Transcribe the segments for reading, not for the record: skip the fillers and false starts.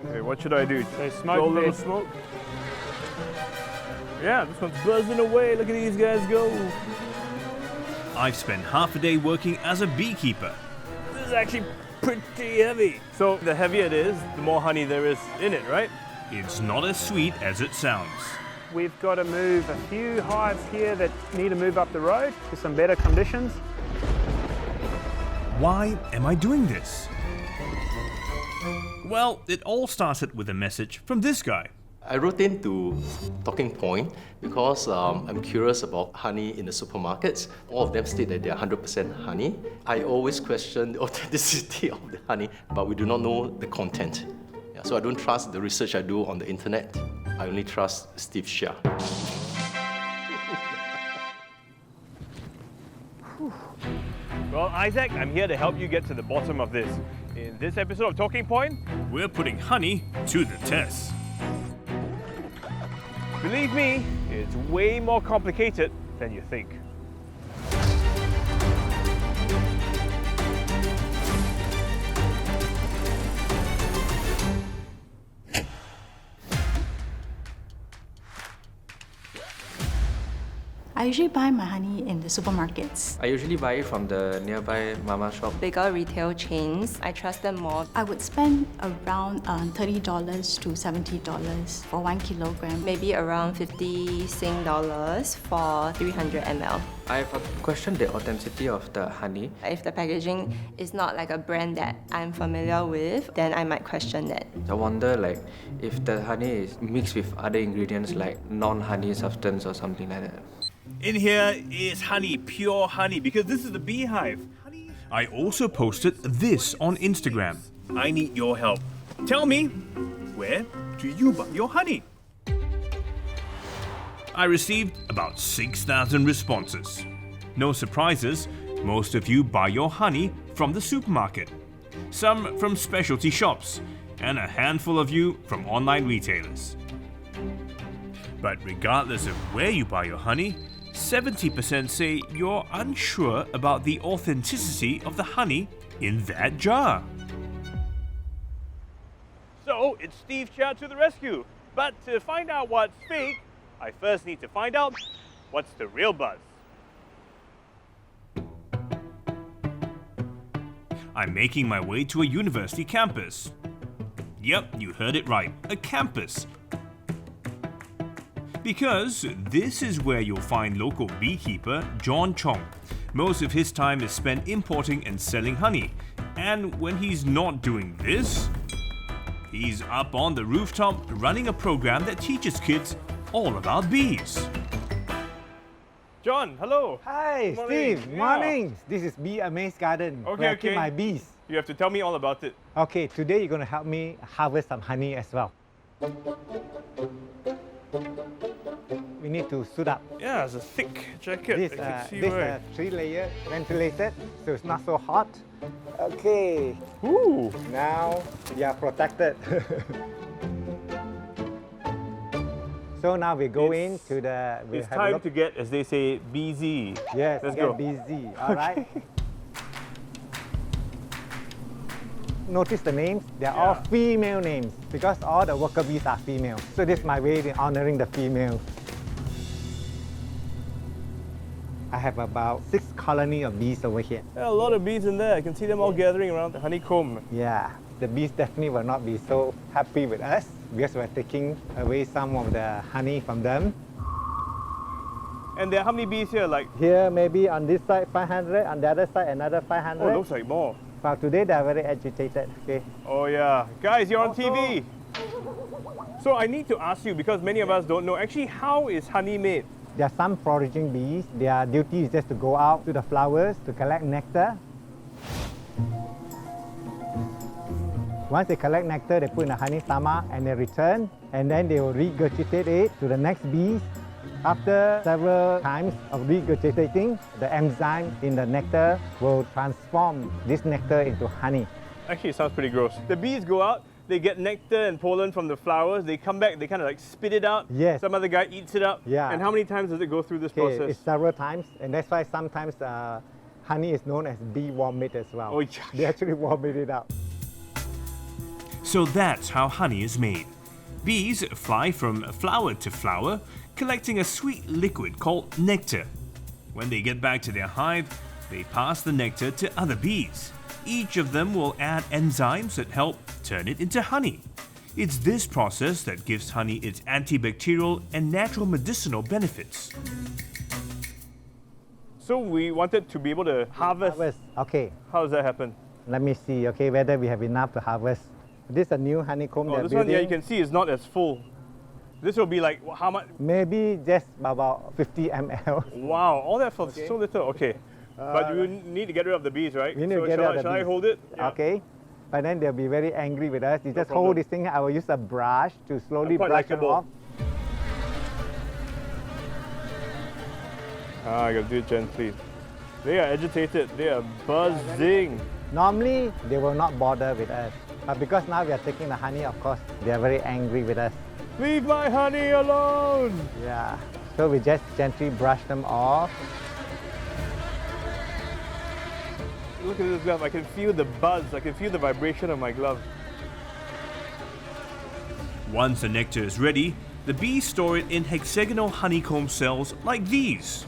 Okay, what should I do? So smoke Blow a little this. smoke? Yeah, this one's buzzing away. Look at these guys go. I've spent half a day working as a beekeeper. This is actually pretty heavy. So the heavier it is, the more honey there is in it, right? It's not as sweet as it sounds. We've got to move a few hives here that need to move up the road to some better conditions. Why am I doing this? Well, it all started with a message from this guy. I wrote into Talking Point because I'm curious about honey in the supermarkets. All of them state that they're 100% honey. I always question the authenticity of the honey, but we do not know the content. Yeah, so I don't trust the research I do on the internet. I only trust Steve Chia. Well, Isaac, I'm here to help you get to the bottom of this. In this episode of Talking Point, We're putting honey to the test. believe me, it's way more complicated than you think. I usually buy my honey in the supermarkets. I usually buy it from the nearby mama shop. Bigger retail chains, I trust them more. I would spend around $30 to $70 for 1 kilogram. Maybe around 50 Sing dollars for 300 ml. I have questioned the authenticity of the honey. If the packaging is not like a brand that I'm familiar with, then I might question that. I wonder if the honey is mixed with other ingredients like non-honey substance or something like that. In here is honey, pure honey, because this is the beehive. I also posted this on Instagram. I need your help. Tell me, where do you buy your honey? I received about 6,000 responses. No surprises, most of you buy your honey from the supermarket, some from specialty shops, and a handful of you from online retailers. But regardless of where you buy your honey, 70% say you're unsure about the authenticity of the honey in that jar. So, it's Steve Chia to the rescue. But to find out what's fake, I first need to find out what's the real buzz. I'm making my way to a university campus. Yep, you heard it right, a campus. Because this is where you'll find local beekeeper John Chong. Most of his time is spent importing and selling honey. And when he's not doing this, he's up on the rooftop running a program that teaches kids all about bees. John, hello. Hi, Morning. Steve. Yeah. Morning. This is Bee Amaze Garden. Okay, where I okay. keep my bees. You have to tell me all about it. Okay, today you're going to help me harvest some honey as well. We need to suit up. Yeah, it's a thick jacket. This I can see this why. 3-layer ventilated, so it's not so hot. Okay. Ooh. Now you are protected. So now we go into the. We'll It's have a time look. to get, as they say, busy. Yes, Let's get go. busy. All right. Notice the names. They're all female names because all the worker bees are female. So this is my way of honoring the female. I have about 6 colonies of bees over here. Yeah, a lot of bees in there. I can see them all gathering around the honeycomb. Yeah, the bees definitely will not be so happy with us because we're taking away some of the honey from them. And there are how many bees here? Like, Here, maybe on this side 500, on the other side another 500. oh, it looks like more. But today they're very agitated. Okay. Oh yeah. Guys, you're on TV. So I need to ask you, because many of us don't know, actually how is honey made? There are some foraging bees. Their duty is just to go out to the flowers to collect nectar. Once they collect nectar, they put in a honey stomach and they return, and then they will regurgitate it to the next bees. After several times of regurgitating, the enzyme in the nectar will transform this nectar into honey. Actually, it sounds pretty gross. The bees go out, they get nectar and pollen from the flowers, they come back, they kind of like spit it out. Yes. Some other guy eats it up. Yeah. And how many times does it go through this Okay, process? it's several times, and that's why sometimes honey is known as bee vomit as well. Oh, yeah. They actually vomit it out. So that's how honey is made. Bees fly from flower to flower, collecting a sweet liquid called nectar. When they get back to their hive, they pass the nectar to other bees. Each of them will add enzymes that help turn it into honey. It's this process that gives honey its antibacterial and natural medicinal benefits. So we wanted to be able to harvest. Okay, How does that happen? let me see, okay, whether we have enough to harvest. This is a new honeycomb Oh, they're this one, building. yeah, you can see is not as full. This will be like how much? Maybe just about 50 ml. Wow, all that for so little. Okay, but you need to get rid of the bees, right? We need so to get rid of the shall I bees. hold it? Yeah. Okay, but then they'll be very angry with us. You just problem. hold this thing. I will use a brush to slowly quite brush it likable. off. I gotta do it gently. They are agitated. They are buzzing. Normally, they will not bother with us. But because now we are taking the honey, of course, they are very angry with us. Leave my honey alone! Yeah. So we just gently brush them off. Look at this glove. I can feel the buzz. I can feel the vibration of my glove. Once the nectar is ready, the bees store it in hexagonal honeycomb cells like these.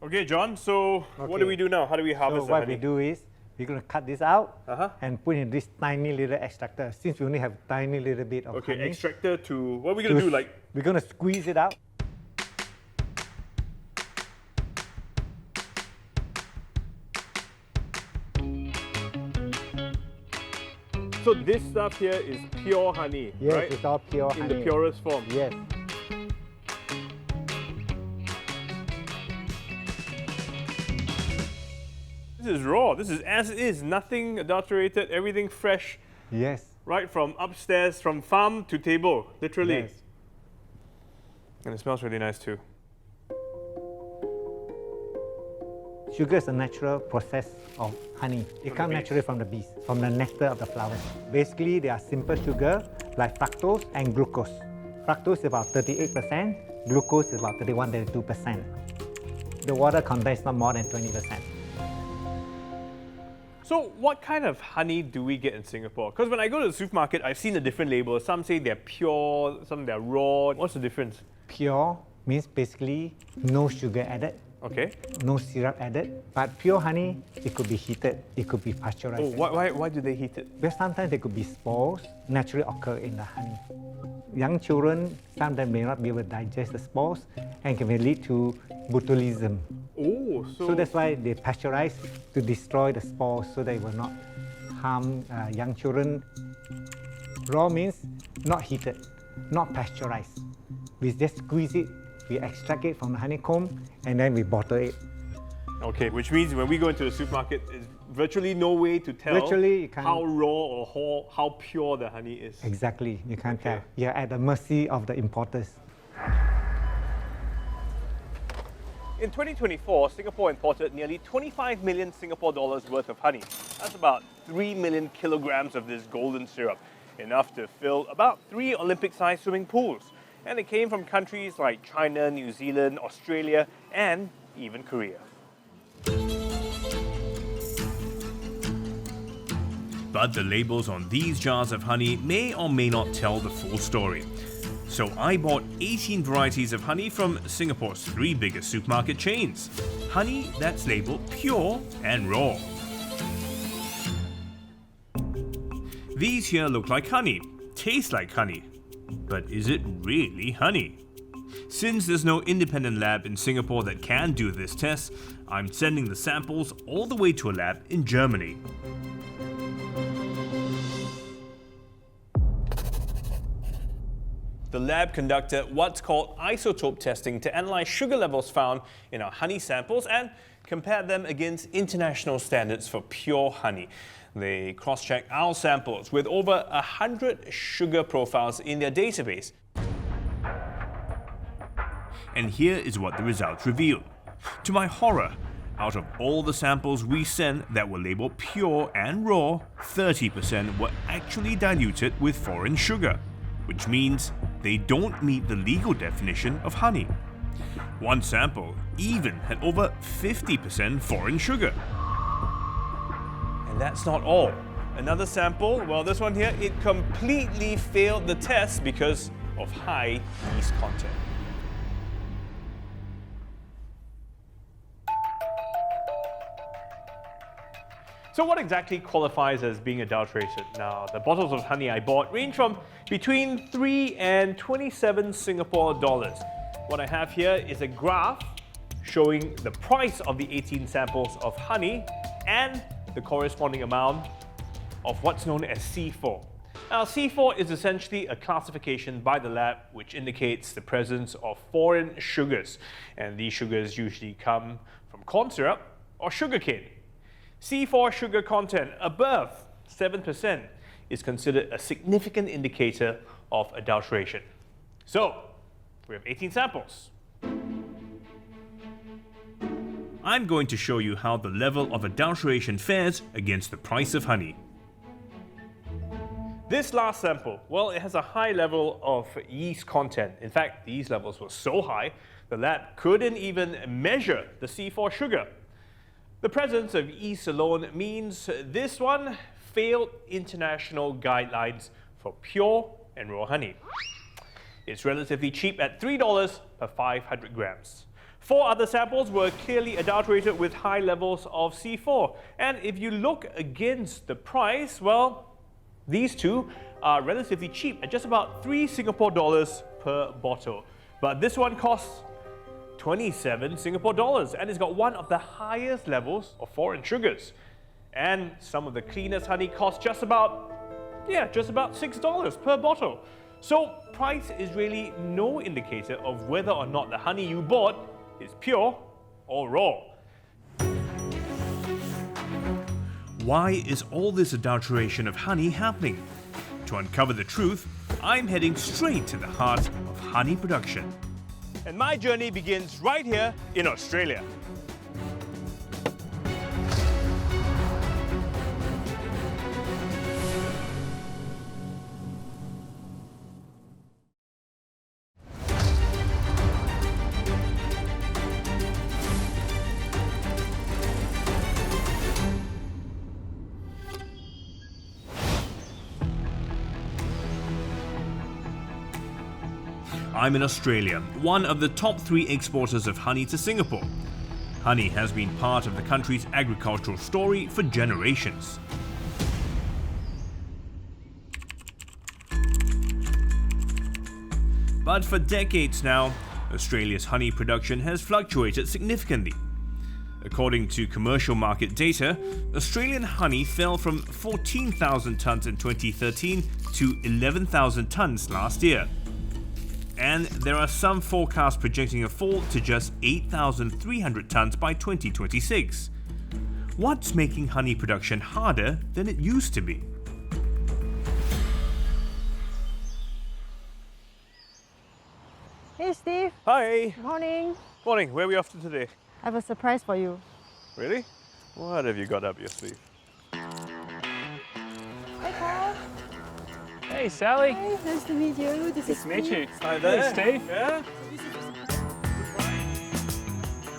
Okay, John. So what do we do now? How do we harvest So the what honey? we do is, we're going to cut this out Uh-huh. and put in this tiny little extractor. Since we only have tiny little bit of Okay, honey, extractor to what are we gonna do? Like we're going to squeeze it out. so this stuff here is pure honey, Yes, right? it's all pure In honey. the purest form. Yes. This is raw. This is as is. Nothing adulterated. Everything fresh, Yes. right from upstairs, from farm to table, literally. Yes. And it smells really nice too. Sugar is a natural process of honey. It comes naturally from the bees, from the nectar of the flowers. Basically, they are simple sugar like fructose and glucose. Fructose is about 38%, glucose is about 31-32%. The water contains not more than 20%. So what kind of honey do we get in Singapore? Because when I go to the supermarket, I've seen the different labels. Some say they're pure, some they're raw. What's the difference? Pure means basically no sugar added, Okay. no syrup added. But pure honey, it could be heated, it could be Oh, pasteurized. why do they heat it? Because sometimes there could be spores naturally occur in the honey. Young children sometimes may not be able to digest the spores and can lead to botulism. Oh, So that's why they pasteurize to destroy the spores so they will not harm young children. Raw means not heated, not pasteurized. We just squeeze it, we extract it from the honeycomb, and then we bottle it. Okay, which means when we go into the supermarket, there's virtually no way to tell Virtually, you can't- how raw or how pure the honey is. Exactly, you can't Okay. tell. You're at the mercy of the importers. In 2024, Singapore imported nearly 25 million Singapore dollars worth of honey. That's about 3 million kilograms of this golden syrup, enough to fill about 3 Olympic-sized swimming pools. And it came from countries like China, New Zealand, Australia, and even Korea. But the labels on these jars of honey may or may not tell the full story. So I bought 18 varieties of honey from Singapore's 3 biggest supermarket chains. Honey that's labeled pure and raw. These here look like honey, taste like honey. But is it really honey? Since there's no independent lab in Singapore that can do this test, I'm sending the samples all the way to a lab in Germany. The lab conducted what's called isotope testing to analyze sugar levels found in our honey samples and compare them against international standards for pure honey. They cross-checked our samples with over 100 sugar profiles in their database. And here is what the results revealed. To my horror, out of all the samples we sent that were labeled pure and raw, 30% were actually diluted with foreign sugar, which means they don't meet the legal definition of honey. One sample even had over 50% foreign sugar. And that's not all. Another sample, well, this one here, it completely failed the test because of high yeast content. So what exactly qualifies as being adulterated? Now, the bottles of honey I bought range from between 3 and 27 Singapore dollars. What I have here is a graph showing the price of the 18 samples of honey and the corresponding amount of what's known as C4. Now, C4 is essentially a classification by the lab which indicates the presence of foreign sugars, and these sugars usually come from corn syrup or sugarcane. C4 sugar content above 7% is considered a significant indicator of adulteration. So, we have 18 samples. I'm going to show you how the level of adulteration fares against the price of honey. This last sample, well, it has a high level of yeast content. In fact, these levels were so high, the lab couldn't even measure the C4 sugar. The presence of yeast alone means this one failed international guidelines for pure and raw honey. It's relatively cheap at $3 per 500 grams. 4 other samples were clearly adulterated with high levels of C4. And if you look against the price, well, these two are relatively cheap at just about 3 Singapore dollars per bottle. But this one costs 27 Singapore dollars and it's got one of the highest levels of foreign sugars. And some of the cleanest honey costs just about $6 per bottle. So price is really no indicator of whether or not the honey you bought is pure or raw. Why is all this adulteration of honey happening? To uncover the truth, I'm heading straight to the heart of honey production. And my journey begins right here in Australia. I'm in Australia, one of the top 3 exporters of honey to Singapore. Honey has been part of the country's agricultural story for generations. But for decades now, Australia's honey production has fluctuated significantly. According to commercial market data, Australian honey fell from 14,000 tonnes in 2013 to 11,000 tonnes last year. And there are some forecasts projecting a fall to just 8,300 tonnes by 2026. What's making honey production harder than it used to be? Hey Steve, Hi. morning. Morning, where are we off to today? I have a surprise for you. Really? What have you got up your sleeve? Hey Carl. Hey Sally. Hi, nice to meet you. This is Meet you. Hi there. Hey Steve. Yeah?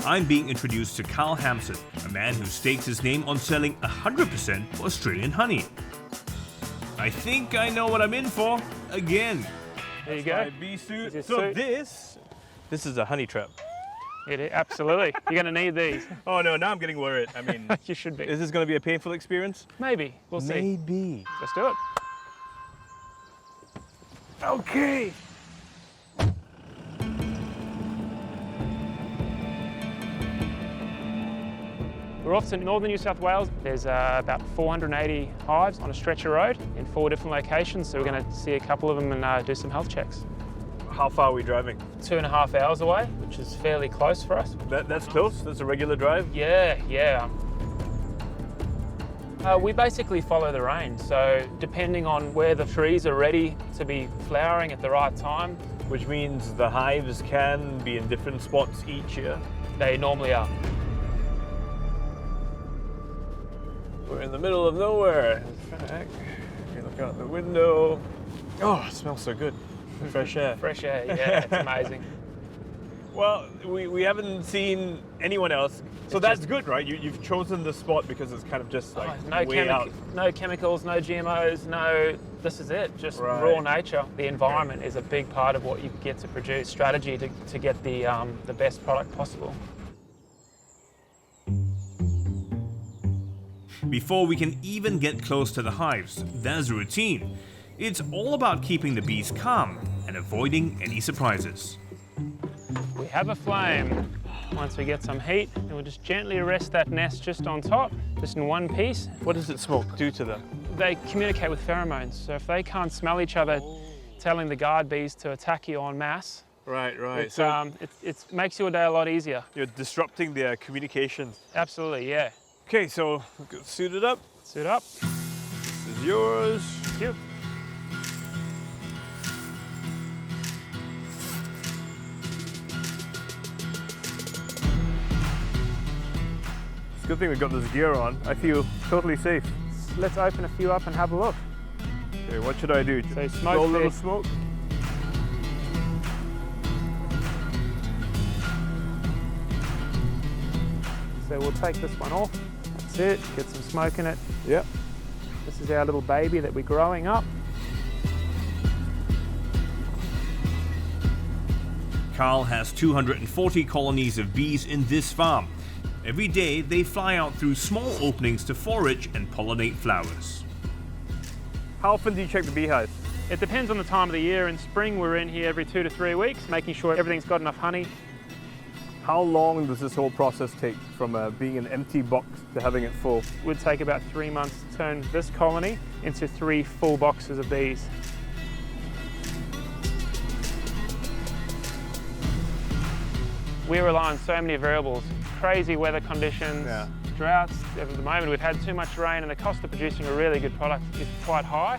I'm being introduced to Carl Hampson, a man who stakes his name on selling 100% Australian honey. I think I know what I'm in for, again. There you go. My bee suit. Here's So your suit. this is a honey trap. Absolutely. You're going to need these. Oh no, now I'm getting worried. I mean, You should be. is this going to be a painful experience? Maybe. We'll see. Maybe. Let's do it. Okay. We're off to northern New South Wales. There's about 480 hives on a stretch of road in 4 different locations, so we're going to see a couple of them and do some health checks. How far are we driving? 2.5 hours away, which is fairly close for us. That's close? That's a regular drive? Yeah. We basically follow the rain, so depending on where the trees are ready to be flowering at the right time, Which means the hives can be in different spots each year. they normally are. We're in the middle of nowhere. In fact, you look out the window. Oh, it smells so good. Fresh air. Fresh air, yeah, it's amazing. Well, we haven't seen anyone else, so that's good, right? You've chosen the spot because it's kind of just like way out. No chemicals, no GMOs, this is it, just raw nature. The environment is a big part of what you get to produce, strategy to get the best product possible. Before we can even get close to the hives, there's a routine. It's all about keeping the bees calm and avoiding any surprises. We have a flame. Once we get some heat, and we'll just gently arrest that nest just on top, just in one piece. What does it smoke do to them? They communicate with pheromones, so if they can't smell each other, telling the guard bees to attack you en masse. Right. It makes your day a lot easier. You're disrupting their communications. Absolutely, yeah. Okay, so suit it up. Suit up. This is yours. Thank you. It's a good thing we've got this gear on. I feel totally safe. Let's open a few up and have a look. Okay, what should I do? So smoke blow a little there. smoke? So we'll take this one off. That's it, get some smoke in it. Yep. This is our little baby that we're growing up. Carl has 240 colonies of bees in this farm. Every day, they fly out through small openings to forage and pollinate flowers. How often do you check the beehive? It depends on the time of the year. In spring, we're in here every 2 to 3 weeks, making sure everything's got enough honey. How long does this whole process take from being an empty box to having it full? It would take about 3 months to turn this colony into 3 full boxes of bees. We rely on so many variables, crazy weather conditions, droughts. At the moment we've had too much rain and the cost of producing a really good product is quite high.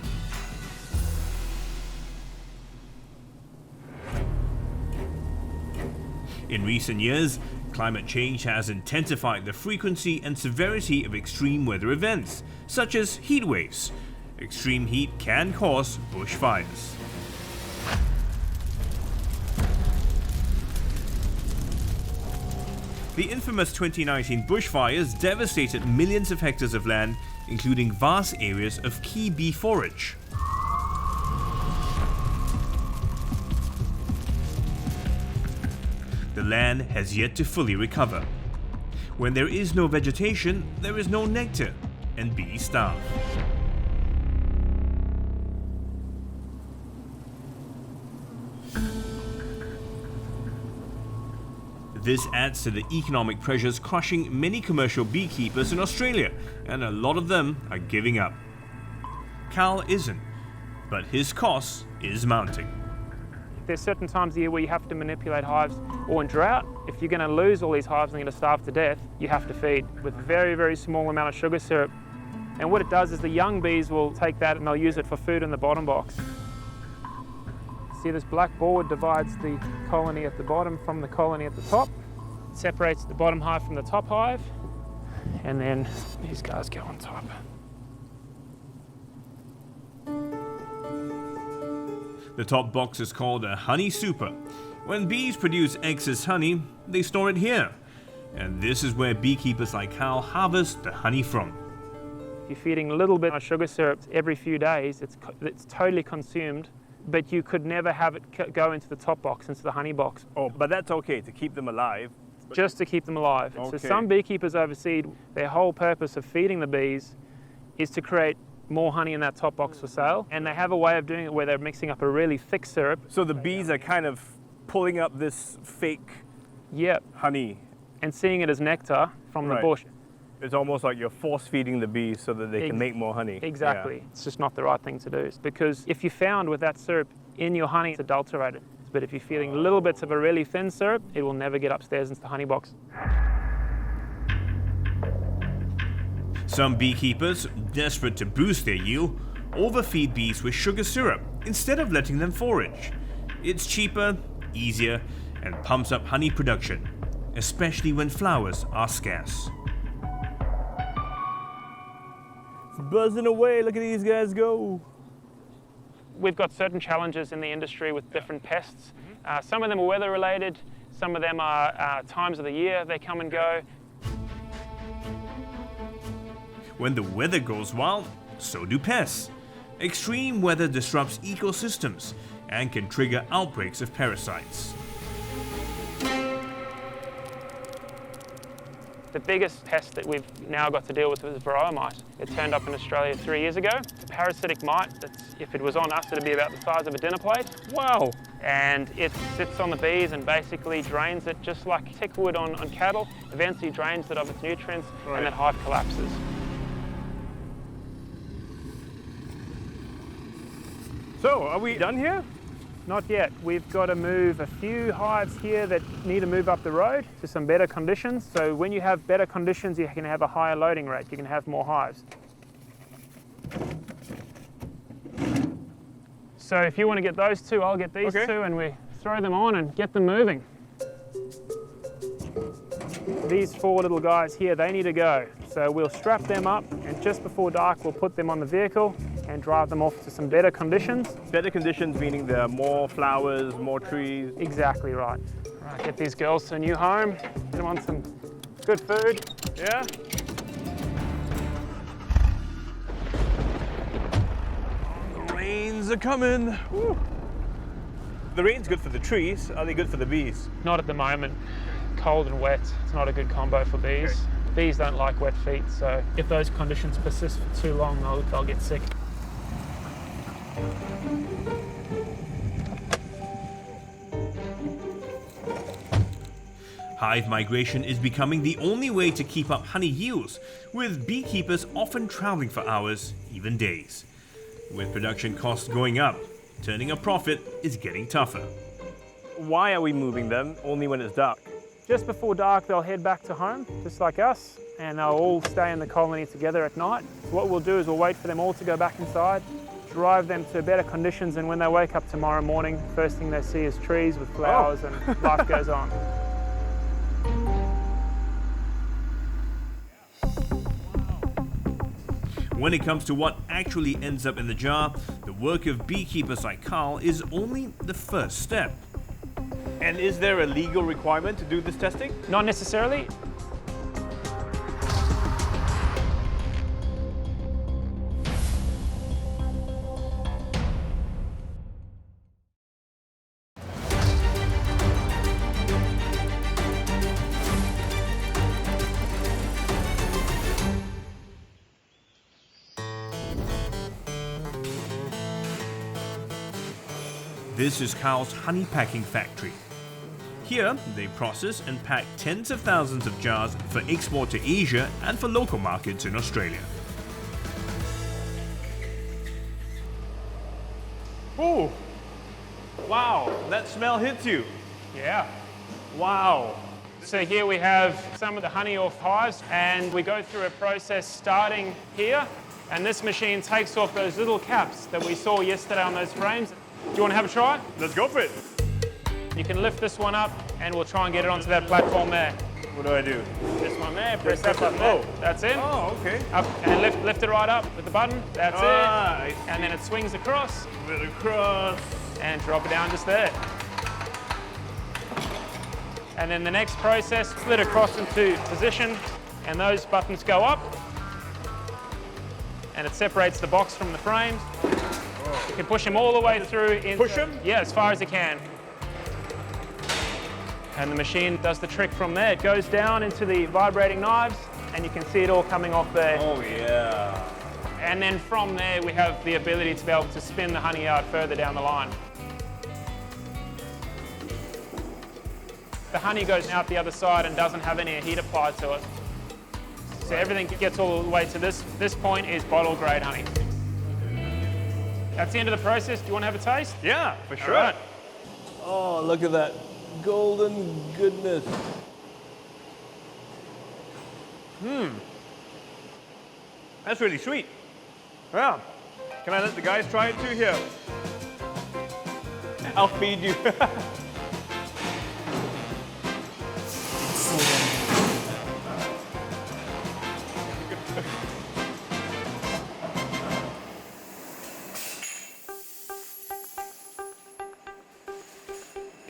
In recent years, climate change has intensified the frequency and severity of extreme weather events, such as heat waves. Extreme heat can cause bushfires. The infamous 2019 bushfires devastated millions of hectares of land, including vast areas of key bee forage. The land has yet to fully recover. When there is no vegetation, there is no nectar, and bees starve. This adds to the economic pressures crushing many commercial beekeepers in Australia, and a lot of them are giving up. Carl isn't, but his cost is mounting. There's certain times of the year where you have to manipulate hives, or in drought, if you're going to lose all these hives and they're going to starve to death, you have to feed with very, very small amount of sugar syrup. And what it does is the young bees will take that and they'll use it for food in the bottom box. See, this black board divides the colony at the bottom from the colony at the top. It separates the bottom hive from the top hive, and then these guys go on top. The top box is called a honey super. When bees produce excess honey, they store it here. And this is where beekeepers like Carl harvest the honey from. If you're feeding a little bit of sugar syrup every few days, it's totally consumed, but you could never have it go into the top box, into the honey box. Oh, but that's okay to keep them alive. Just to keep them alive. Okay. So some beekeepers overseas, their whole purpose of feeding the bees is to create more honey in that top box for sale, and they have a way of doing it where they're mixing up a really thick syrup. So the bees are kind of pulling up this fake honey and seeing it as nectar from the bush. It's almost like you're force feeding the bees so that they can make more honey. Exactly. Yeah. It's just not the right thing to do, because if you found with that syrup in your honey, it's adulterated. But if you're feeding little bits of a really thin syrup, it will never get upstairs into the honey box. Some beekeepers, desperate to boost their yield, overfeed bees with sugar syrup instead of letting them forage. It's cheaper, easier, and pumps up honey production, especially when flowers are scarce. It's buzzing away, look at these guys go. We've got certain challenges in the industry with different pests. Some of them are weather related, Some of them are times of the year they come and go. When the weather goes wild, so do pests. Extreme weather disrupts ecosystems and can trigger outbreaks of parasites. The biggest pest that we've now got to deal with is varroa mite. It turned up in Australia 3 years ago. It's a parasitic mite that's, if it was on us, it'd be about the size of a dinner plate. Wow. And it sits on the bees and basically drains it just like tick would on cattle, eventually drains it of its nutrients, and that hive collapses. So, are we done here? Not yet. We've got to move a few hives here that need to move up the road to some better conditions. So when you have better conditions, you can have a higher loading rate. You can have more hives. So if you want to get those two, I'll get these two, and we throw them on and get them moving. These 4 little guys here, they need to go. So we'll strap them up, and just before dark, we'll put them on the vehicle and drive them off to some better conditions. Better conditions meaning there are more flowers, more trees. Exactly right. Right, get these girls to a new home, get them on some good food. Yeah? The rains are coming. Woo. The rain's good for the trees. Are they good for the bees? Not at the moment. Cold and wet, it's not a good combo for bees. Okay. Bees don't like wet feet, so if those conditions persist for too long, they'll get sick. Hive migration is becoming the only way to keep up honey yields, with beekeepers often traveling for hours, even days. With production costs going up, turning a profit is getting tougher. Why are we moving them only when it's dark? Just before dark, they'll head back to home, just like us, and they'll all stay in the colony together at night. So what we'll do is we'll wait for them all to go back inside, drive them to better conditions, and when they wake up tomorrow morning, first thing they see is trees with flowers and life goes on. When it comes to what actually ends up in the jar, the work of beekeepers like Carl is only the first step. And is there a legal requirement to do this testing? Not necessarily. This is Carl's honey packing factory. Here, they process and pack tens of thousands of jars for export to Asia and for local markets in Australia. Oh, wow, that smell hits you. Yeah. Wow. So here we have some of the honey off hives, and we go through a process starting here, and this machine takes off those little caps that we saw yesterday on those frames. Do you want to have a try? Let's go for it. You can lift this one up and we'll try and get it onto that platform there. What do I do? This one there, press that button there. That's it. Oh, okay. Up and lift it right up with the button. That's I it. And then it swings across. Bit across. And drop it down just there. And then the next process, split across into position, and those buttons go up. And it separates the box from the frames. You can push them all the way through. Push them? Yeah, as far as you can. And the machine does the trick from there. It goes down into the vibrating knives, and you can see it all coming off there. Oh, yeah. And then from there, we have the ability to be able to spin the honey out further down the line. The honey goes out the other side and doesn't have any heat applied to it. So everything gets all the way to this point is bottle grade honey. That's the end of the process. Do you want to have a taste? Yeah, for sure. All right. Oh, look at that golden goodness. That's really sweet. Yeah. Can I let the guys try it too here? I'll feed you.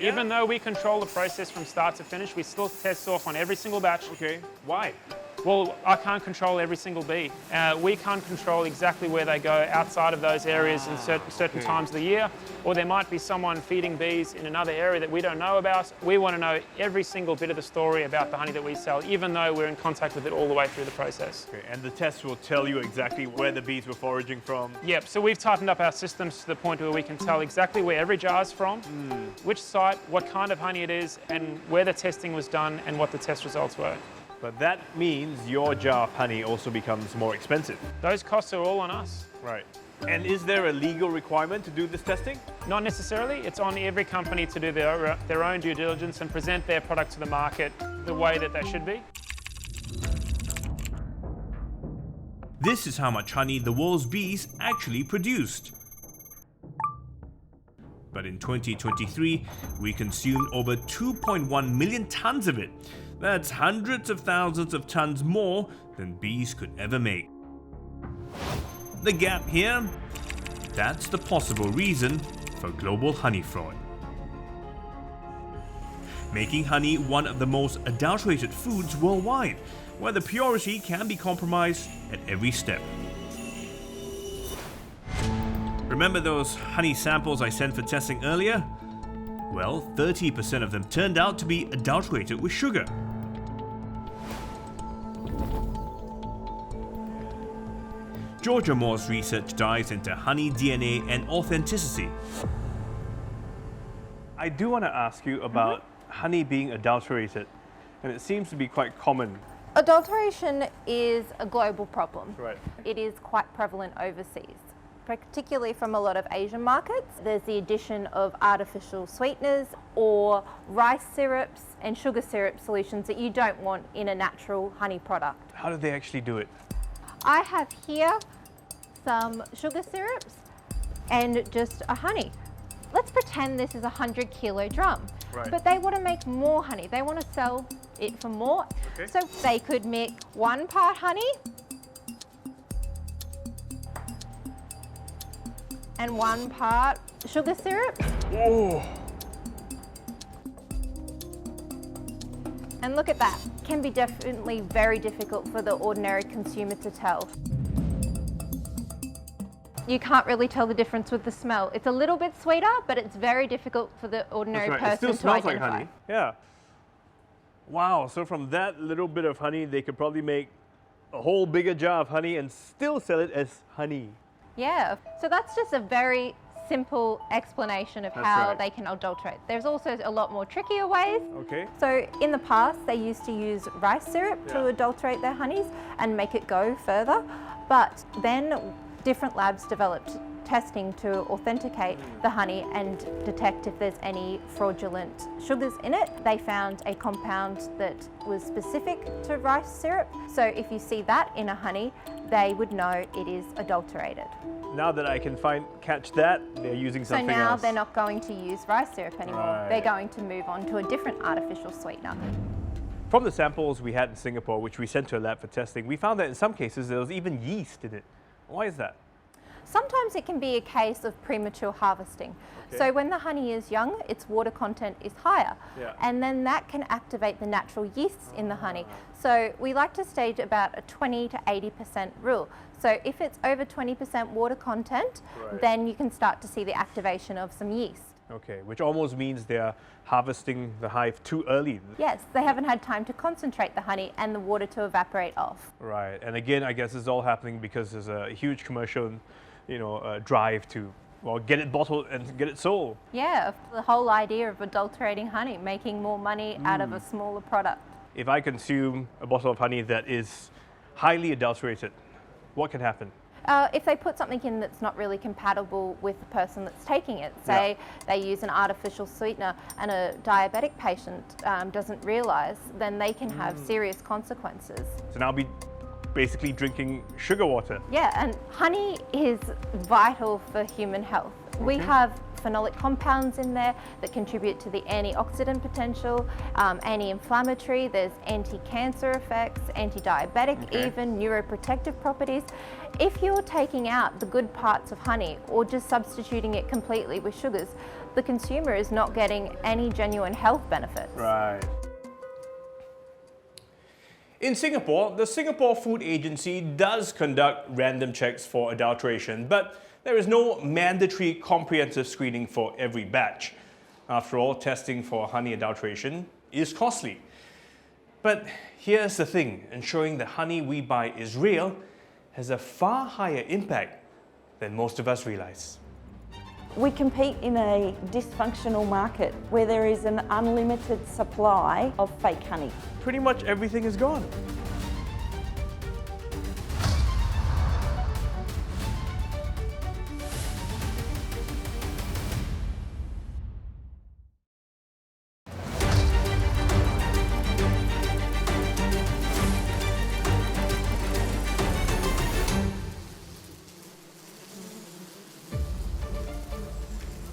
Even though we control the process from start to finish, we still test off on every single batch. Okay, why? Well, I can't control every single bee. We can't control exactly where they go outside of those areas in certain times of the year, or there might be someone feeding bees in another area that we don't know about. We want to know every single bit of the story about the honey that we sell, even though we're in contact with it all the way through the process. Okay, and the test will tell you exactly where the bees were foraging from. Yep, so we've tightened up our systems to the point where we can tell exactly where every jar is from, which site, what kind of honey it is, and where the testing was done and what the test results were. But that means your jar of honey also becomes more expensive. Those costs are all on us. Right. And is there a legal requirement to do this testing? Not necessarily. It's on every company to do their own due diligence and present their product to the market the way that they should be. This is how much honey the world's bees actually produced. But in 2023, we consumed over 2.1 million tons of it. That's hundreds of thousands of tons more than bees could ever make. The gap here? That's the possible reason for global honey fraud. Making honey one of the most adulterated foods worldwide, where the purity can be compromised at every step. Remember those honey samples I sent for testing earlier? Well, 30% of them turned out to be adulterated with sugar. Georgia Moore's research dives into honey DNA and authenticity. I do want to ask you about honey being adulterated, and it seems to be quite common. Adulteration is a global problem. Right. It is quite prevalent overseas, particularly from a lot of Asian markets. There's the addition of artificial sweeteners or rice syrups and sugar syrup solutions that you don't want in a natural honey product. How do they actually do it? I have here some sugar syrups and just a honey. Let's pretend this is a 100-kilo drum. Right. But they want to make more honey. They want to sell it for more. Okay. So they could make 1 part honey and 1 part sugar syrup. Oh. And look at that. Can be definitely very difficult for the ordinary consumer to tell. You can't really tell the difference with the smell. It's a little bit sweeter, but it's very difficult for the ordinary That's right. person It still to smells identify. like honey. Yeah. Wow, so from that little bit of honey, they could probably make a whole bigger jar of honey and still sell it as honey. Yeah, so that's just a very simple explanation of That's how right. they can adulterate. There's also a lot more trickier ways. Okay. So in the past, they used to use rice syrup to Yeah. adulterate their honeys and make it go further. But then different labs developed testing to authenticate the honey and detect if there's any fraudulent sugars in it. They found a compound that was specific to rice syrup. So if you see that in a honey, they would know it is adulterated. Now that I can catch that, they're using So something now else. they're not going to use rice syrup anymore. Right. They're going to move on to a different artificial sweetener. From the samples we had in Singapore, which we sent to a lab for testing, we found that in some cases there was even yeast in it. Why is that? Sometimes it can be a case of premature harvesting. Okay. So when the honey is young, its water content is higher. Yeah. And then that can activate the natural yeasts in the honey. So we like to stage about a 20 to 80% rule. So if it's over 20% water content, Right. then you can start to see the activation of some yeast. Okay, which almost means they're harvesting the hive too early. Yes, they haven't had time to concentrate the honey and the water to evaporate off. Right, and again, I guess it's all happening because there's a huge commercial, drive to, get it bottled and get it sold. Yeah, the whole idea of adulterating honey, making more money out of a smaller product. If I consume a bottle of honey that is highly adulterated, what can happen? If they put something in that's not really compatible with the person that's taking it, say they use an artificial sweetener and a diabetic patient doesn't realise, then they can have serious consequences. So now I'll be basically drinking sugar water. Yeah, and honey is vital for human health. We have phenolic compounds in there that contribute to the antioxidant potential, anti-inflammatory, there's anti-cancer effects, anti-diabetic, even neuroprotective properties. If you're taking out the good parts of honey or just substituting it completely with sugars, the consumer is not getting any genuine health benefits. Right. In Singapore, the Singapore Food Agency does conduct random checks for adulteration, but there is no mandatory comprehensive screening for every batch. After all, testing for honey adulteration is costly. But here's the thing, ensuring the honey we buy is real has a far higher impact than most of us realize. We compete in a dysfunctional market where there is an unlimited supply of fake honey. Pretty much everything is gone.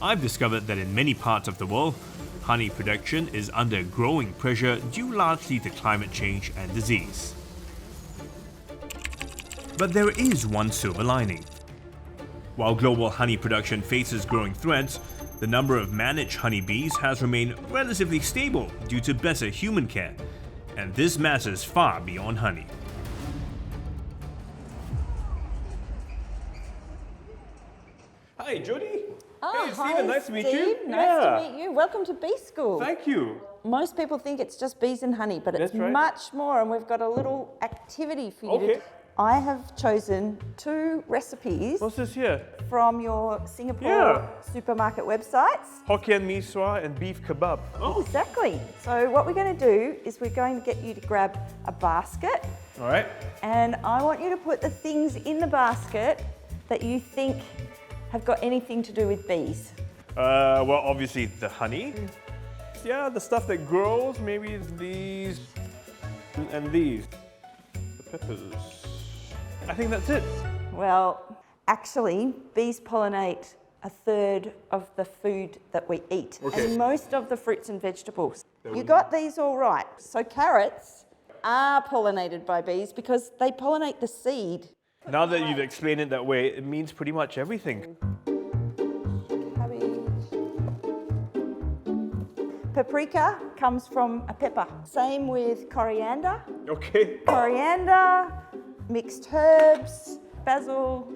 I've discovered that in many parts of the world, honey production is under growing pressure due largely to climate change and disease. But there is one silver lining. While global honey production faces growing threats, the number of managed honeybees has remained relatively stable due to better human care, and this matters far beyond honey. Hi, Jody. Oh, hey, Steven, nice to meet you. Nice to meet you. Welcome to Bee School. Thank you. Most people think it's just bees and honey, but it's That's right. much more, and we've got a little activity for you to do. I have chosen 2 recipes What's this here? from your Singapore supermarket websites. Hokkien mee sua and beef kebab. Oh, Exactly. So what we're going to do is we're going to get you to grab a basket, all right. and I want you to put the things in the basket that you think have got anything to do with bees. Well, obviously the honey. Yeah, the stuff that grows. Maybe it's these and these. The peppers. I think that's it. Well, actually, bees pollinate a third of the food that we eat, and most of the fruits and vegetables. You got these all right. So carrots are pollinated by bees because they pollinate the seed. Now that you've explained it that way, it means pretty much everything. Cabbage. Paprika comes from a pepper. Same with coriander. Okay. Coriander, mixed herbs, basil.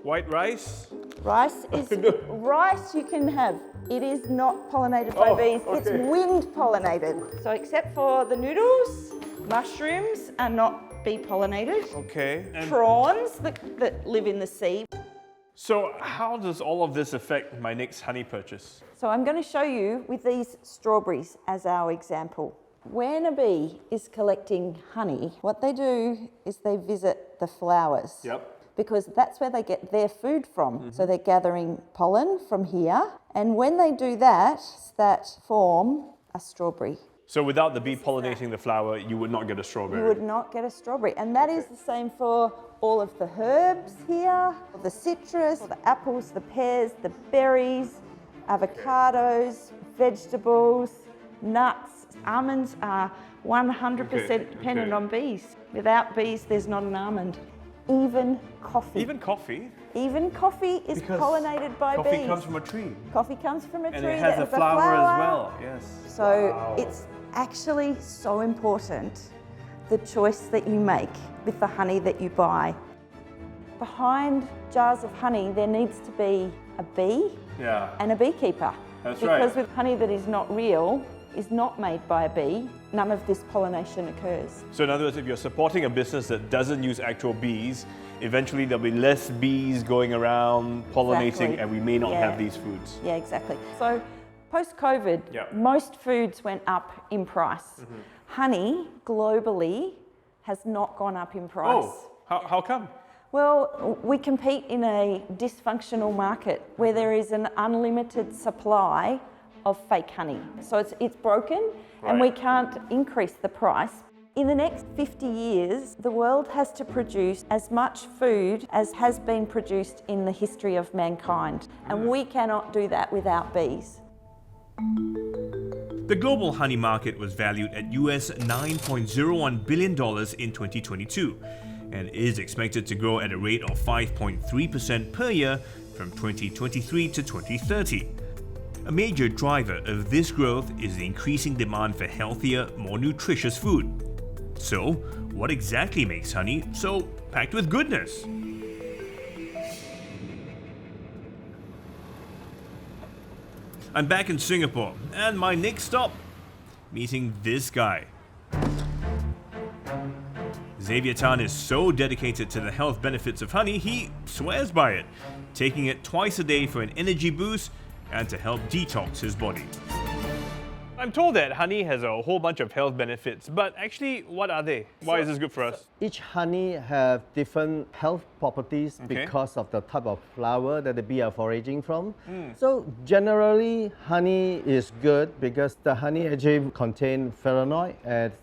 White rice. Rice is rice you can have. It is not pollinated by bees. It's wind pollinated. So except for the noodles, mushrooms are not bee pollinated. Okay. And Prawns that live in the sea. so how does all of this affect my next honey purchase? So I'm going to show you with these strawberries as our example. When a bee is collecting honey, what they do is they visit the flowers. Yep. Because that's where they get their food from. So they're gathering pollen from here. And when they do that, that form a strawberry. So without the bee pollinating the flower, you would not get a strawberry. You would not get a strawberry. And that is the same for all of the herbs here, the citrus, the apples, the pears, the berries, avocados, vegetables, nuts. Almonds are 100% dependent on bees. Without bees, there's not an almond. Even coffee. Even coffee? Even coffee is pollinated by bees. Coffee comes from a tree. Coffee comes from a tree And it has that a flower as well, yes. So it's actually so important, the choice that you make with the honey that you buy. Behind jars of honey, there needs to be a bee and a beekeeper. That's because with honey that is not real, is not made by a bee, none of this pollination occurs. So in other words, if you're supporting a business that doesn't use actual bees, eventually there'll be less bees going around pollinating and we may not have these foods. Yeah, exactly. So post-COVID, most foods went up in price. Honey, globally, has not gone up in price. Oh, how come? Well, we compete in a dysfunctional market where there is an unlimited supply of fake honey. So it's broken and we can't increase the price. In the next 50 years, the world has to produce as much food as has been produced in the history of mankind, and we cannot do that without bees. The global honey market was valued at US $9.01 billion in 2022 and is expected to grow at a rate of 5.3% per year from 2023 to 2030. A major driver of this growth is the increasing demand for healthier, more nutritious food. So, what exactly makes honey so packed with goodness? I'm back in Singapore, and my next stop, meeting this guy. Xavier Tan is so dedicated to the health benefits of honey, he swears by it, taking it twice a day for an energy boost and to help detox his body. I'm told that honey has a whole bunch of health benefits, but actually, what are they? Why is this good for us? Each honey have different health properties because of the type of flower that the bee are foraging from. So generally, honey is good because the honey actually contains flavonoid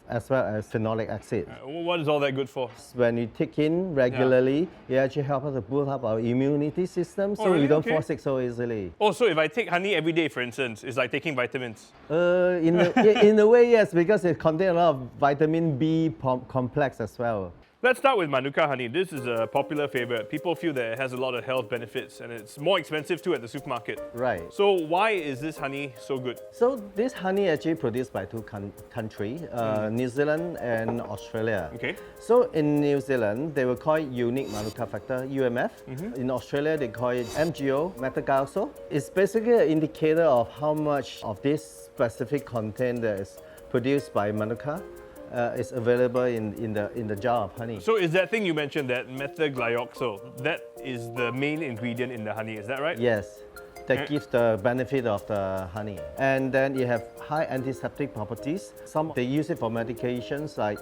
as well as phenolic acid. What is all that good for? When you take in regularly, it actually helps us to build up our immunity system, so really? we don't fall sick so easily. Oh, so if I take honey every day, for instance, it's like taking vitamins? In a way, yes, because it contains a lot of vitamin B complex as well. Let's start with Manuka honey. This is a popular favorite. People feel that it has a lot of health benefits and it's more expensive too at the supermarket. Right. So why is this honey so good? So this honey actually produced by two countries, New Zealand and Australia. Okay. So in New Zealand, they will call it unique Manuka factor, UMF. In Australia, they call it MGO, metaglycol. It's basically an indicator of how much of this specific content that is produced by Manuka is available in the jar of honey. So is that thing you mentioned, that methylglyoxal, that is the main ingredient in the honey, is that right? Yes, that gives the benefit of the honey. And then you have high antiseptic properties. Some they use it for medications like,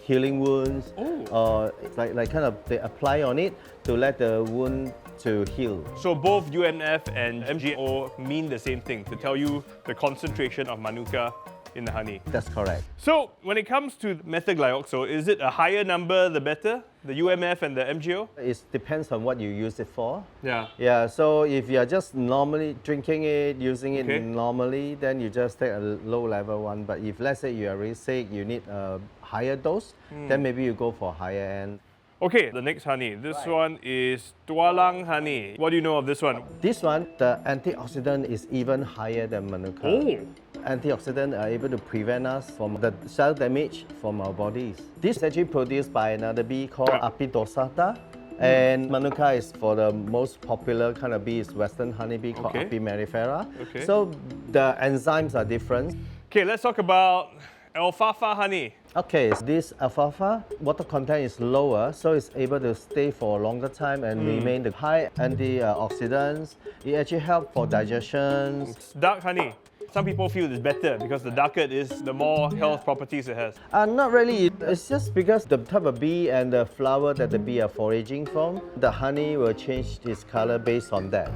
healing wounds, or like kind of they apply on it to let the wound to heal. So both UMF and MGO mean the same thing, to tell you the concentration of Manuka in the honey. That's correct. So when it comes to methylglyoxal, is it a higher number the better? The UMF and the MGO? It depends on what you use it for. Yeah. Yeah, so if you're just normally drinking it, using it normally, then you just take a low level one. But if let's say you are really sick, you need a higher dose, then maybe you go for higher end. Okay, the next honey. This one is tualang honey. What do you know of this one? This one, the antioxidant is even higher than Manuka. Oh! Antioxidants are able to prevent us from the cell damage from our bodies. This is actually produced by another bee called Apidosata. And Manuka is for the most popular kind of bee, is Western honeybee called Apis mellifera. So the enzymes are different. Okay, let's talk about alfalfa honey. Okay, this alfalfa, water content is lower, so it's able to stay for a longer time and remain the high antioxidants. It actually helps for digestion. Dark honey. Some people feel it's better because the darker it is, the more health properties it has. Not really. It's just because the type of bee and the flower that the bee are foraging from, the honey will change its color based on that.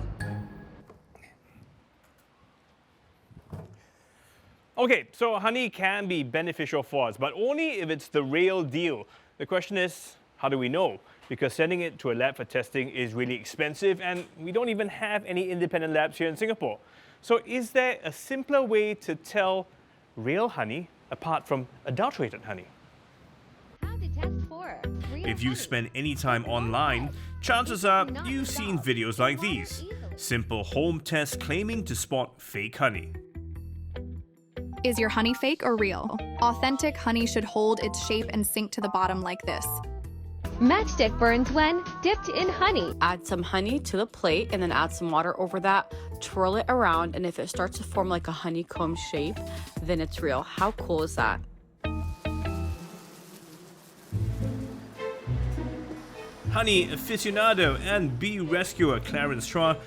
Okay, so honey can be beneficial for us, but only if it's the real deal. The question is, how do we know? Because sending it to a lab for testing is really expensive and we don't even have any independent labs here in Singapore. So is there a simpler way to tell real honey apart from adulterated honey? If you spend any time online, chances are you've seen videos like these. Simple home tests claiming to spot fake honey. Is your honey fake or real? Authentic honey should hold its shape and sink to the bottom like this. Matchstick burns when dipped in honey. Add some honey to the plate and then add some water over that. Twirl it around, and if it starts to form like a honeycomb shape, then it's real. How cool is that? Honey aficionado and bee rescuer Clarence Chua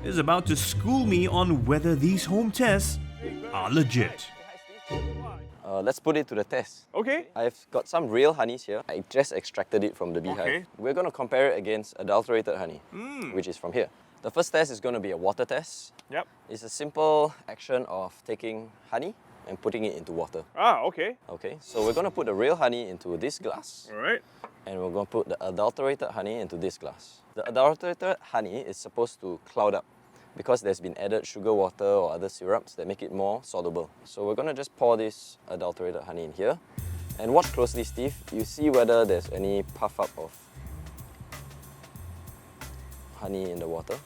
is about to school me on whether these home tests are legit. Let's put it to the test. Okay. I've got some real honeys here. I just extracted it from the beehive. Okay. We're going to compare it against adulterated honey, which is from here. The first test is going to be a water test. Yep. It's a simple action of taking honey and putting it into water. Ah, okay. Okay, so we're going to put the real honey into this glass. All right. And we're going to put the adulterated honey into this glass. The adulterated honey is supposed to cloud up because there's been added sugar water or other syrups that make it more soluble. So we're going to just pour this adulterated honey in here. And watch closely, Steve. You see whether there's any puff up of honey in the water.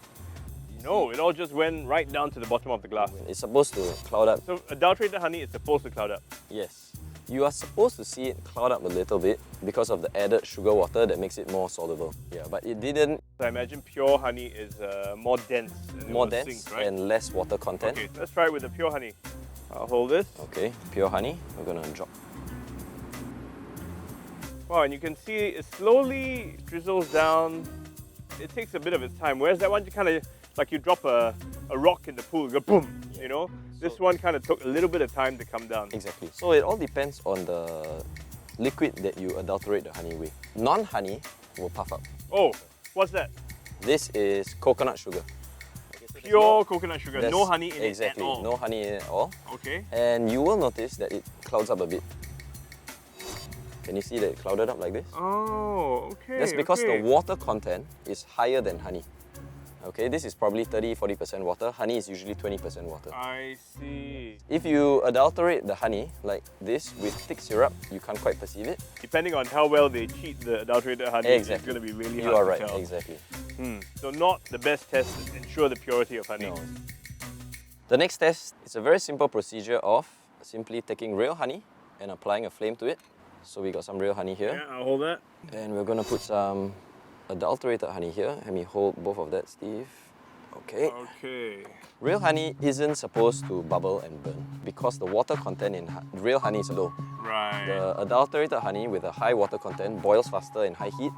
No, it all just went right down to the bottom of the glass. It's supposed to cloud up. So adulterated honey is supposed to cloud up? Yes. You are supposed to see it cloud up a little bit because of the added sugar water that makes it more soluble. Yeah, but it didn't. So I imagine pure honey is more dense. And More it will dense sink, right? and less water content. Okay, let's try it with the pure honey. I'll hold this. Okay, pure honey. We're gonna drop. Wow, and you can see it slowly drizzles down. It takes a bit of its time. Whereas that one, you kind of, like you drop a rock in the pool, you go boom, you know? This one kind of took a little bit of time to come down. Exactly. So it all depends on the liquid that you adulterate the honey with. Non-honey will puff up. Oh, what's that? This is coconut sugar. Pure coconut sugar, There's- no honey in it at exactly, all. no honey in it at all. Okay. And you will notice that it clouds up a bit. Can you see that it clouded up like this? Oh, okay. That's because okay. the water content is higher than honey. Okay, this is probably 30-40% water. Honey is usually 20% water. I see. If you adulterate the honey like this with thick syrup, you can't quite perceive it. Depending on how well they cheat the adulterated honey, Exactly. it's going to be really You hard are to right, tell. exactly. So not the best test to ensure the purity of honey. No. The next test is a very simple procedure of simply taking real honey and applying a flame to it. So we got some real honey here. Yeah, I'll hold that. And we're going to put some adulterated honey here. Let me hold both of that, Steve. Okay. Okay. Real honey isn't supposed to bubble and burn because the water content in real honey is low. Right. The adulterated honey with a high water content boils faster in high heat.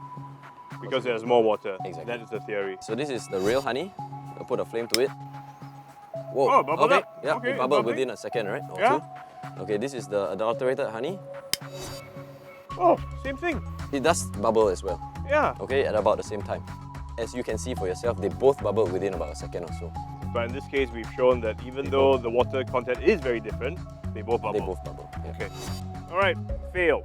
Because there's more water. Exactly. That is the theory. So this is the real honey. I'll put a flame to it. Whoa. Oh, bubbled okay. up. Yeah, Okay, it bubbled bubbling. within a second, right? Or Yeah. two. Okay, this is the adulterated honey. Oh, same thing. It does bubble as well. Yeah. Okay, at about the same time. As you can see for yourself, they both bubble within about a second or so. But in this case, we've shown that even though the water content is very different, they both bubble. They both bubble. Yeah. Okay. All right, fail.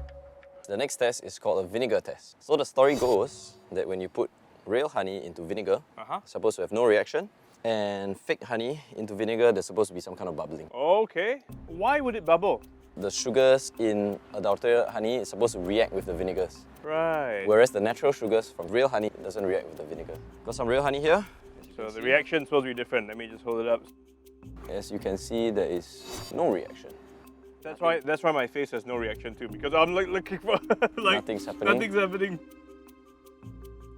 The next test is called a vinegar test. So the story goes that when you put real honey into vinegar, it's supposed to have no reaction. And fake honey into vinegar, there's supposed to be some kind of bubbling. Okay. Why would it bubble? The sugars in adulterated honey is supposed to react with the vinegars. Right. Whereas the natural sugars from real honey doesn't react with the vinegar. Got some real honey here. So the reaction is supposed to be different. Let me just hold it up. As you can see, there is no reaction. That's why my face has no reaction too, because I'm like looking for like Nothing's happening. Nothing's happening.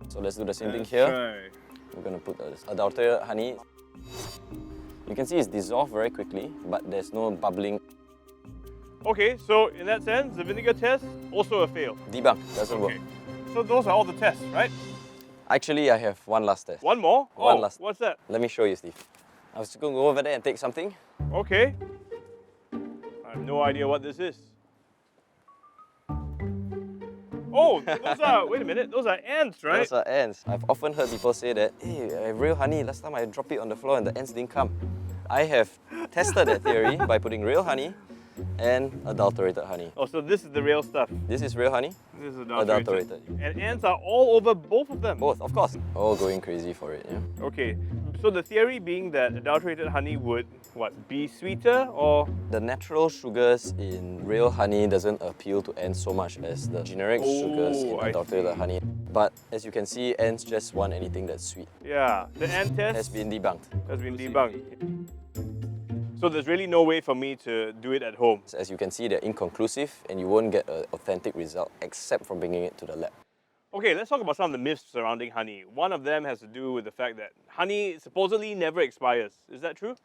So let's do the same thing here. Right. We're going to put the adulterated honey. You can see it's dissolved very quickly, but there's no bubbling. Okay, so in that sense, the vinegar test also a fail. Debunk, doesn't work. So those are all the tests, right? Actually, I have one last test. One more? One Oh, last. what's that? Let me show you, Steve. I was going to go over there and take something. Okay. I have no idea what this is. Oh, those are, wait a minute, those are ants, right? Those are ants. I've often heard people say that, hey, I have real honey. Last time I dropped it on the floor and the ants didn't come. I have tested that theory by putting real honey and adulterated honey. Oh, so this is the real stuff. This is real honey. This is Adulterated. And ants are all over both of them. Both, of course. All going crazy for it, yeah. Okay, so the theory being that adulterated honey would, what, be sweeter or? The natural sugars in real honey doesn't appeal to ants so much as the generic sugars in I adulterated see. honey. But as you can see, ants just want anything that's sweet. Yeah, the ant test Has been debunked. has been debunked. So there's really no way for me to do it at home. As you can see, they're inconclusive and you won't get an authentic result except from bringing it to the lab. Okay, let's talk about some of the myths surrounding honey. One of them has to do with the fact that honey supposedly never expires. Is that true?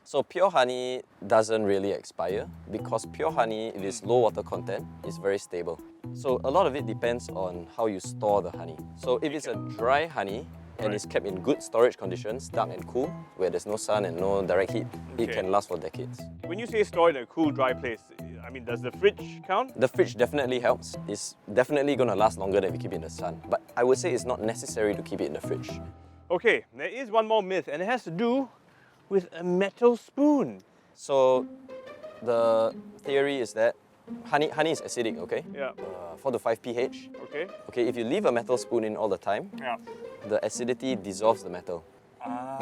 So pure honey doesn't really expire because pure honey, if it's low water content, is very stable. So a lot of it depends on how you store the honey. So if it's a dry honey and it's kept in good storage conditions, dark and cool, where there's no sun and no direct heat, it Okay. can last for decades. When you say store in a cool, dry place, I mean, does the fridge count? The fridge definitely helps. It's definitely going to last longer than if you keep it in the sun. But I would say it's not necessary to keep it in the fridge. Okay, there is one more myth, and it has to do with a metal spoon. So The theory is that honey is acidic, okay? Yeah. 4 to 5 pH. Okay. Okay, if you leave a metal spoon in all the time, Yeah. the acidity dissolves the metal.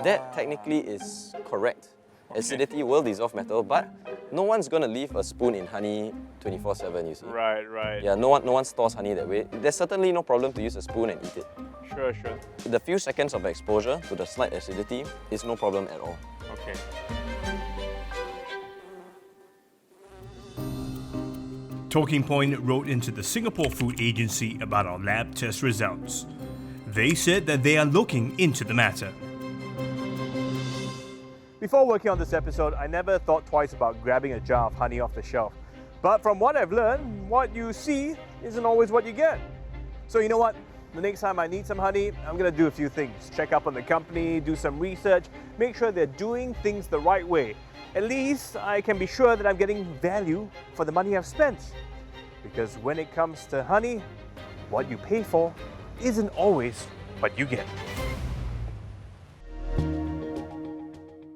That technically is correct. Acidity will dissolve metal, but no one's gonna leave a spoon in honey 24/7, you see. Right, right. Yeah, no one stores honey that way. There's certainly no problem to use a spoon and eat it. Sure, sure. The few seconds of exposure to the slight acidity is no problem at all. Okay. Talking Point wrote into the Singapore Food Agency about our lab test results. They said that they are looking into the matter. Before working on this episode, I never thought twice about grabbing a jar of honey off the shelf. But from what I've learned, what you see isn't always what you get. So you know what? The next time I need some honey, I'm gonna do a few things. Check up on the company, do some research, make sure they're doing things the right way. At least I can be sure that I'm getting value for the money I've spent. Because when it comes to honey, what you pay for isn't always what you get.